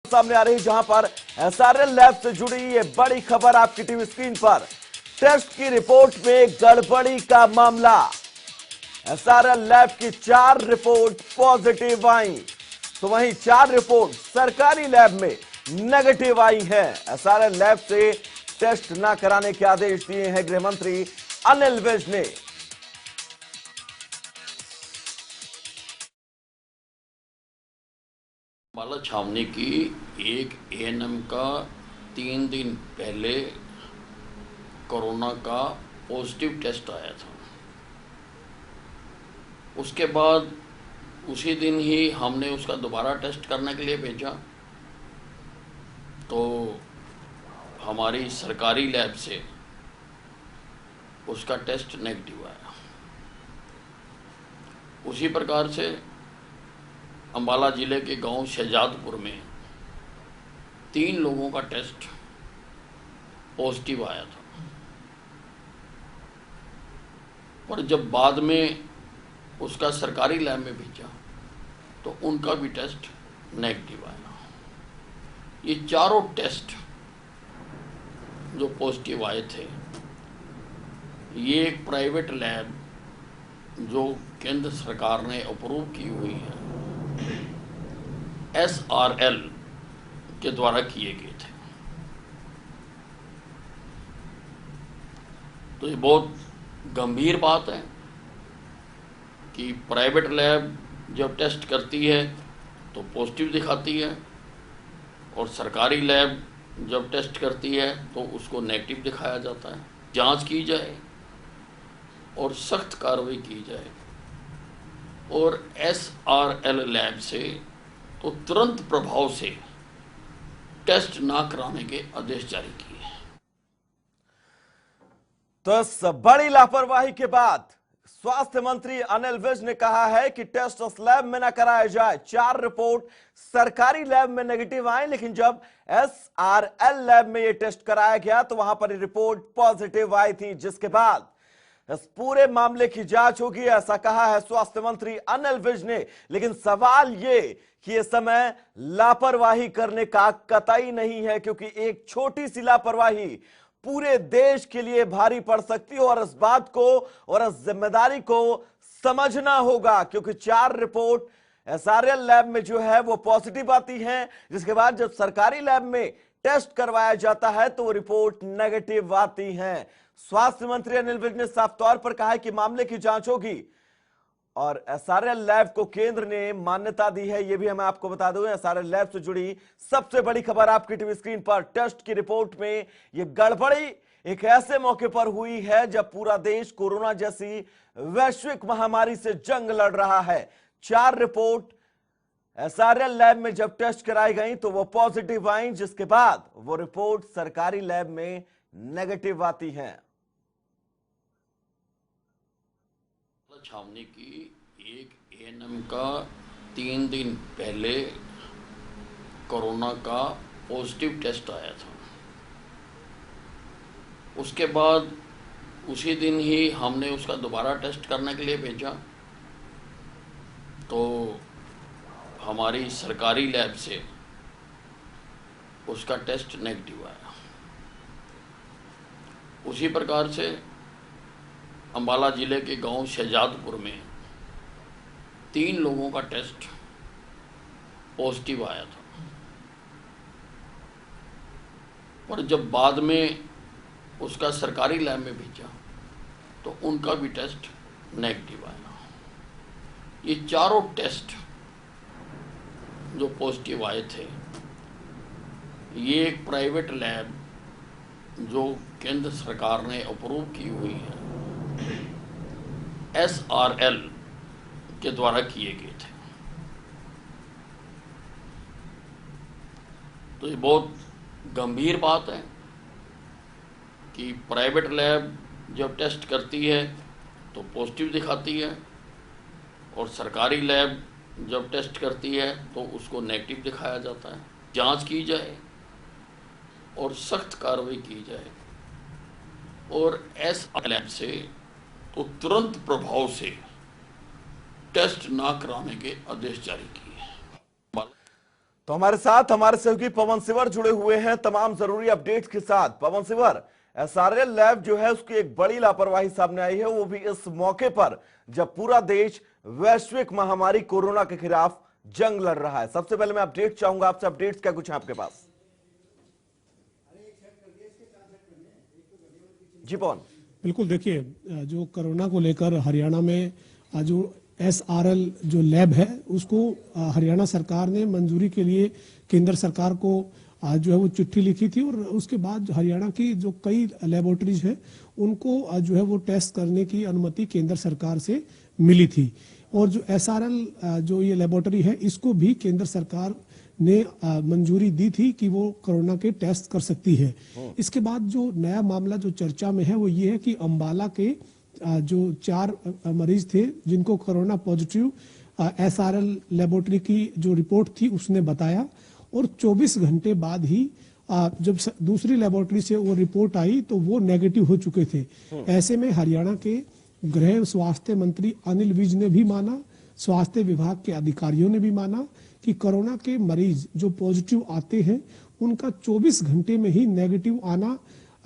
सामने आ रही, जहां पर एसआरएल लैब से जुड़ी ये बड़ी खबर आपकी टीवी स्क्रीन पर। टेस्ट की रिपोर्ट में गड़बड़ी का मामला। एसआरएल लैब की 4 रिपोर्ट पॉजिटिव आई, तो वहीं 4 रिपोर्ट सरकारी लैब में नेगेटिव आई है। एसआरएल लैब से टेस्ट न कराने के आदेश दिए हैं गृह मंत्री अनिल विज ने। अम्बाला छावनी की एक एएनएम का 3 दिन पहले कोरोना का पॉजिटिव टेस्ट आया था। उसके बाद उसी दिन ही हमने उसका दोबारा टेस्ट करने के लिए भेजा, तो हमारी सरकारी लैब से उसका टेस्ट नेगेटिव आया। उसी प्रकार से अम्बाला ज़िले के गांव शहजादपुर में 3 लोगों का टेस्ट पॉजिटिव आया था, पर जब बाद में उसका सरकारी लैब में भेजा तो उनका भी टेस्ट नेगेटिव आया। ये चारों टेस्ट जो पॉजिटिव आए थे, ये एक प्राइवेट लैब जो केंद्र सरकार ने अप्रूव की हुई है, एसआरएल के द्वारा किए गए थे। तो ये बहुत गंभीर बात है कि प्राइवेट लैब जब टेस्ट करती है तो पॉजिटिव दिखाती है, और सरकारी लैब जब टेस्ट करती है तो उसको नेगेटिव दिखाया जाता है। जांच की जाए और सख्त कार्रवाई की जाए, और एसआरएल लैब से तो तुरंत प्रभाव से टेस्ट ना कराने के आदेश जारी किए। तो इस बड़ी लापरवाही के बाद स्वास्थ्य मंत्री अनिल विज ने कहा है कि टेस्ट उस लैब में न कराया जाए। 4 रिपोर्ट सरकारी लैब में नेगेटिव आई, लेकिन जब एसआरएल लैब में यह टेस्ट कराया गया तो वहां पर रिपोर्ट पॉजिटिव आई थी, जिसके बाद इस पूरे मामले की जांच होगी, ऐसा कहा है स्वास्थ्य मंत्री अनिल विज ने। लेकिन सवाल ये कि यह समय लापरवाही करने का कतई नहीं है, क्योंकि एक छोटी सी लापरवाही पूरे देश के लिए भारी पड़ सकती है, और इस बात को और इस जिम्मेदारी को समझना होगा। क्योंकि 4 रिपोर्ट एसआरएल लैब में जो है वो पॉजिटिव आती हैं, जिसके बाद जब सरकारी लैब में टेस्ट करवाया जाता है तो वो रिपोर्ट नेगेटिव आती हैं। स्वास्थ्य मंत्री अनिल विज ने साफ तौर पर कहा है कि मामले की जांच होगी, और एसआरएल लैब को केंद्र ने मान्यता दी है। यह भी मैं आपको बता दूं, एसआरएल लैब से जुड़ी सबसे बड़ी खबर आपकी टीवी स्क्रीन पर। टेस्ट की रिपोर्ट में यह गड़बड़ी एक ऐसे मौके पर हुई है जब पूरा देश कोरोना जैसी वैश्विक महामारी से जंग लड़ रहा है। 4 रिपोर्ट एसआरएल लैब में जब टेस्ट कराई गई तो वो पॉजिटिव आई, जिसके बाद वो रिपोर्ट सरकारी लैब में नेगेटिव आती है। छावनी की एक एएनएम का 3 दिन पहले कोरोना का पॉजिटिव टेस्ट आया था। उसके बाद उसी दिन ही हमने उसका दोबारा टेस्ट करने के लिए भेजा, तो हमारी सरकारी लैब से उसका टेस्ट नेगेटिव आया। उसी प्रकार से अम्बाला ज़िले के गांव शहजादपुर में 3 लोगों का टेस्ट पॉजिटिव आया था, पर जब बाद में उसका सरकारी लैब में भेजा तो उनका भी टेस्ट नेगेटिव आया। ये चारों टेस्ट जो पॉजिटिव आए थे, ये एक प्राइवेट लैब जो केंद्र सरकार ने अप्रूव की हुई है, एसआरएल के द्वारा किए गए थे। तो ये बहुत गंभीर बात है कि प्राइवेट लैब जब टेस्ट करती है तो पॉजिटिव दिखाती है, और सरकारी लैब जब टेस्ट करती है तो उसको नेगेटिव दिखाया जाता है। जांच की जाए और सख्त कार्रवाई की जाए, और एसआरएल लैब से तो तुरंत प्रभाव से टेस्ट ना कराने के आदेश जारी किए। तो हमारे साथ हमारे सहयोगी पवन सिवर जुड़े हुए हैं तमाम जरूरी अपडेट्स के साथ। पवन सिवर, एसआरएल लैब जो है उसकी एक बड़ी लापरवाही सामने आई है, वो भी इस मौके पर जब पूरा देश वैश्विक महामारी कोरोना के खिलाफ जंग लड़ रहा है। सबसे पहले मैं अपडेट चाहूंगा आपसे, अपडेट्स क्या कुछ है आपके पास? जी पवन। बिल्कुल, देखिए जो कोरोना को लेकर हरियाणा में जो एसआरएल जो लैब है उसको हरियाणा सरकार ने मंजूरी के लिए केंद्र सरकार को जो है वो चिट्ठी लिखी थी, और उसके बाद हरियाणा की जो कई लेबोरेटरीज है उनको जो है वो टेस्ट करने की अनुमति केंद्र सरकार से मिली थी। और जो एसआरएल जो ये लेबोरेटरी है इसको भी केंद्र सरकार ने मंजूरी दी थी कि वो कोरोना के टेस्ट कर सकती है। इसके बाद जो नया मामला जो चर्चा में है वो ये है कि अंबाला के जो 4 मरीज थे जिनको कोरोना पॉजिटिव एसआरएल लेबोरेटरी की जो रिपोर्ट थी उसने बताया, और 24 घंटे बाद ही जब दूसरी लेबोरेटरी से वो रिपोर्ट आई तो वो नेगेटिव हो चुके थे। ऐसे में हरियाणा के गृह स्वास्थ्य मंत्री अनिल विज ने भी माना, स्वास्थ्य विभाग के अधिकारियों ने भी माना कि कोरोना के मरीज जो पॉजिटिव आते हैं उनका 24 घंटे में ही नेगेटिव आना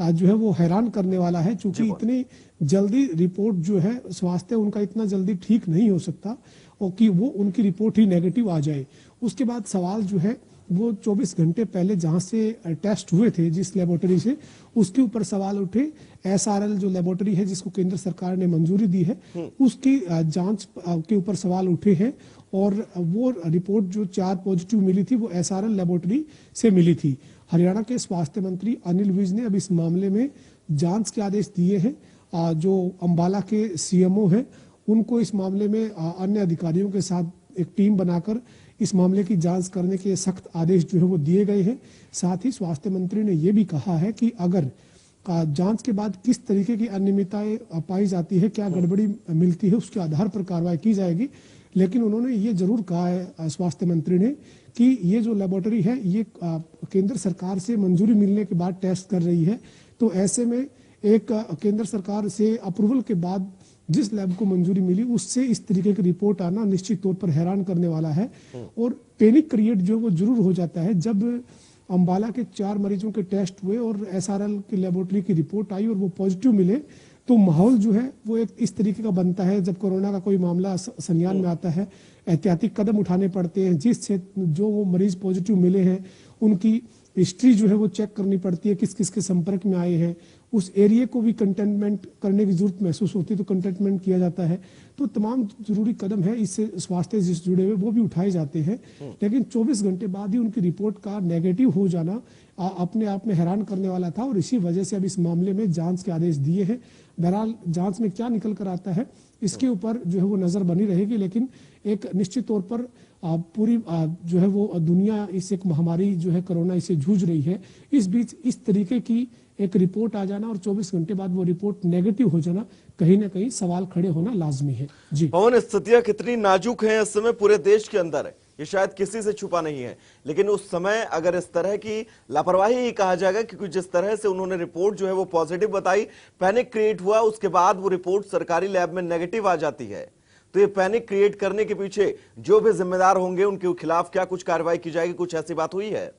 जो है वो हैरान करने वाला है, क्योंकि इतनी जल्दी रिपोर्ट जो है स्वास्थ्य उनका इतना जल्दी ठीक नहीं हो सकता और कि वो उनकी रिपोर्ट ही नेगेटिव आ जाए। उसके बाद सवाल जो है वो 24 घंटे पहले जहां से टेस्ट हुए थे जिस लेबोरेटरी से, उसके ऊपर सवाल उठे। एसआरएल जो लेबोरेटरी है जिसको केंद्र सरकार ने मंजूरी दी है उसकी जांच के ऊपर सवाल उठे हैं, और वो रिपोर्ट जो 4 पॉजिटिव मिली थी वो एसआरएल लेबोरेटरी से मिली थी। हरियाणा के स्वास्थ्य मंत्री अनिल विज ने अब इस मामले में जांच के आदेश दिए हैं। जो अंबाला के सीएमओ हैं उनको इस मामले में अन्य अधिकारियों के साथ एक टीम बनाकर इस मामले की जांच करने के सख्त आदेश जो है वो दिए गए हैं। साथ ही स्वास्थ्य मंत्री ने यह भी कहा है कि अगर जांच के बाद किस तरीके की अनियमितताएं पाई जाती है, क्या गड़बड़ी मिलती है, उसके आधार पर कार्रवाई की जाएगी। लेकिन उन्होंने ये जरूर कहा है स्वास्थ्य मंत्री ने कि ये जो लेबोरेटरी है ये केंद्र सरकार से मंजूरी मिलने के बाद टेस्ट कर रही है, तो ऐसे में एक केंद्र सरकार से अप्रूवल के बाद जिस लैब को मंजूरी मिली उससे इस तरीके की रिपोर्ट आना निश्चित तौर पर हैरान करने वाला है। और पैनिक क्रिएट जो वो जरूर हो जाता है जब अंबाला के 4 मरीजों के टेस्ट हुए और एसआरएल की लेबोरेटरी की रिपोर्ट आई और वो पॉजिटिव मिले, तो माहौल जो है वो एक इस तरीके का बनता है। जब कोरोना का कोई मामला संज्ञान में आता है, एहतियाती कदम उठाने पड़ते हैं। जिससे जो वो मरीज पॉजिटिव मिले हैं उनकी हिस्ट्री जो है वो चेक करनी पड़ती है, किस किस के संपर्क में आए हैं, उस एरिया को भी कंटेनमेंट करने की जरूरत महसूस होती है तो कंटेनमेंट किया जाता है। तो तमाम जरूरी कदम है इससे स्वास्थ्य से जुड़े हुए वो भी उठाए जाते हैं। लेकिन 24 घंटे बाद ही उनकी रिपोर्ट का नेगेटिव हो जाना अपने आप में हैरान करने वाला था, और इसी वजह से अब इस मामले में जांच के आदेश दिए हैं। बहरहाल जांच में क्या निकल कर आता है इसके ऊपर जो है वो नजर बनी रहेगी, लेकिन एक निश्चित तौर पर पूरी जो है वो दुनिया इस एक महामारी जो है कोरोना इससे जूझ रही है। इस बीच इस तरीके की एक रिपोर्ट आ जाना और 24 घंटे बाद वो रिपोर्ट नेगेटिव हो जाना, कहीं ना कहीं सवाल खड़े होना लाजमी है। जी पवन, स्थितियां कितनी नाजुक हैं इस समय पूरे देश के अंदर, ये शायद किसी से छुपा नहीं है, लेकिन उस समय अगर इस तरह की लापरवाही ही कहा जाएगा, क्योंकि जिस तरह से उन्होंने रिपोर्ट जो है वो पॉजिटिव बताई, पैनिक क्रिएट हुआ, उसके बाद वो रिपोर्ट सरकारी लैब में नेगेटिव आ जाती है, तो ये पैनिक क्रिएट करने के पीछे जो भी जिम्मेदार होंगे उनके खिलाफ क्या कुछ कार्रवाई की जाएगी, कुछ ऐसी बात हुई है?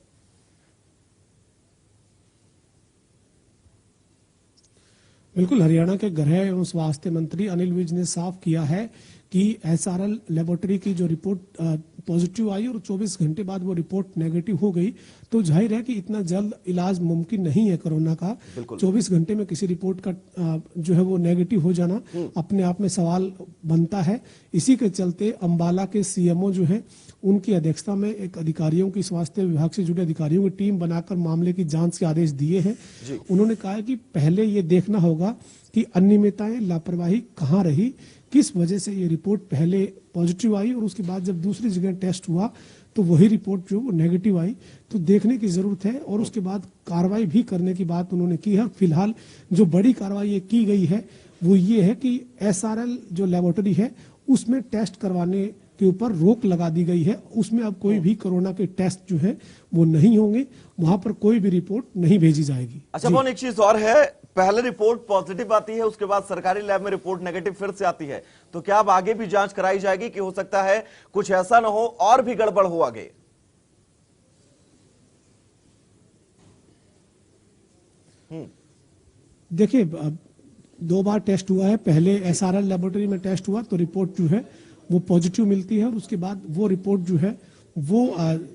बिल्कुल, हरियाणा के गृह एवं स्वास्थ्य मंत्री अनिल विज ने साफ किया है कि एसआरएल लेबोरेटरी की जो रिपोर्ट पॉजिटिव आई और 24 घंटे बाद वो रिपोर्ट नेगेटिव हो गई, तो जाहिर है कि इतना जल्द इलाज मुमकिन नहीं है कोरोना का। 24 घंटे में किसी रिपोर्ट का जो है वो नेगेटिव हो जाना अपने आप में सवाल बनता है। इसी के चलते अंबाला के सीएमओ जो है उनकी अध्यक्षता में एक अधिकारियों की, स्वास्थ्य विभाग से जुड़े अधिकारियों की टीम बनाकर मामले की जांच के आदेश दिए हैं। उन्होंने कहा है कि पहले ये देखना होगा कि अनियमितताएं, लापरवाही कहाँ रही, किस वजह से ये रिपोर्ट पहले पॉजिटिव आई और उसके बाद जब दूसरी जगह टेस्ट हुआ तो वही रिपोर्ट जो नेगेटिव आई, तो देखने की जरूरत है और उसके बाद कार्रवाई भी करने की बात उन्होंने की है। फिलहाल जो बड़ी कार्रवाई की गई है वो ये है कि एसआरएल जो लेबोरेटरी है उसमें टेस्ट करवाने के ऊपर रोक लगा दी गई है। उसमें अब कोई भी कोरोना के टेस्ट जो है वो नहीं होंगे, वहां पर कोई भी रिपोर्ट नहीं भेजी जाएगी। अच्छा पवन, एक चीज और है, पहले रिपोर्ट पॉजिटिव आती है, उसके बाद सरकारी लैब में रिपोर्ट नेगेटिव फिर से आती है, तो क्या अब आगे भी जांच कराई जाएगी कि हो सकता है कुछ ऐसा ना हो और भी गड़बड़ हो आगे? देखिए, 2 बार टेस्ट हुआ है। पहले एसआरएल लेबोरेटरी में टेस्ट हुआ तो रिपोर्ट जो है वो पॉजिटिव मिलती है, और उसके बाद वो रिपोर्ट जो है वो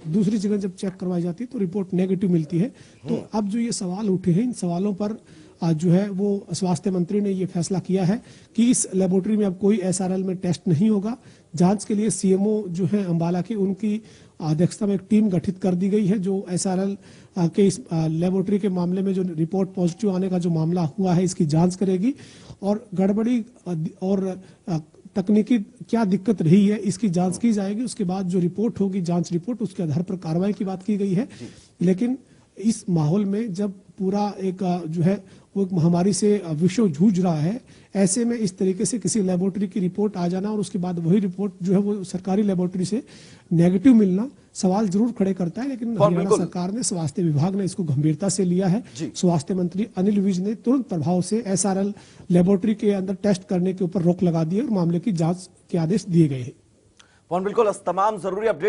दूसरी जगह जब चेक करवाई जाती है तो रिपोर्ट नेगेटिव मिलती है। तो अब जो ये सवाल उठे हैं, इन सवालों पर जो है वो स्वास्थ्य मंत्री ने ये फैसला किया है कि इस लेबोरेटरी में अब कोई एसआरएल में टेस्ट नहीं होगा। जांच के लिए सीएमओ जो है अंबाला की, उनकी अध्यक्षता में एक टीम गठित कर दी गई है, जो एसआरएल के इस लेबोरेटरी के मामले में जो रिपोर्ट पॉजिटिव आने का जो मामला हुआ है इसकी जांच करेगी, और गड़बड़ी और तकनीकी क्या दिक्कत रही है इसकी जांच की जाएगी। उसके बाद जो रिपोर्ट होगी, जांच रिपोर्ट, उसके आधार पर कार्रवाई की बात की गई है। लेकिन इस माहौल में जब पूरा एक जो है वो एक महामारी से विश्व जूझ रहा है, ऐसे में इस तरीके से किसी लेबोरेटरी की रिपोर्ट आ जाना और उसके बाद वही रिपोर्ट जो है वो सरकारी लेबोरेटरी से नेगेटिव मिलना सवाल जरूर खड़े करता है। लेकिन हरियाणा सरकार ने, स्वास्थ्य विभाग ने इसको गंभीरता से लिया है। स्वास्थ्य मंत्री अनिल विज ने तुरंत प्रभाव से एसआरएल लेबोरेटरी के अंदर टेस्ट करने के ऊपर रोक लगा दी है और मामले की जांच के आदेश दिए गए हैं। बिल्कुल, तमाम जरूरी अपडेट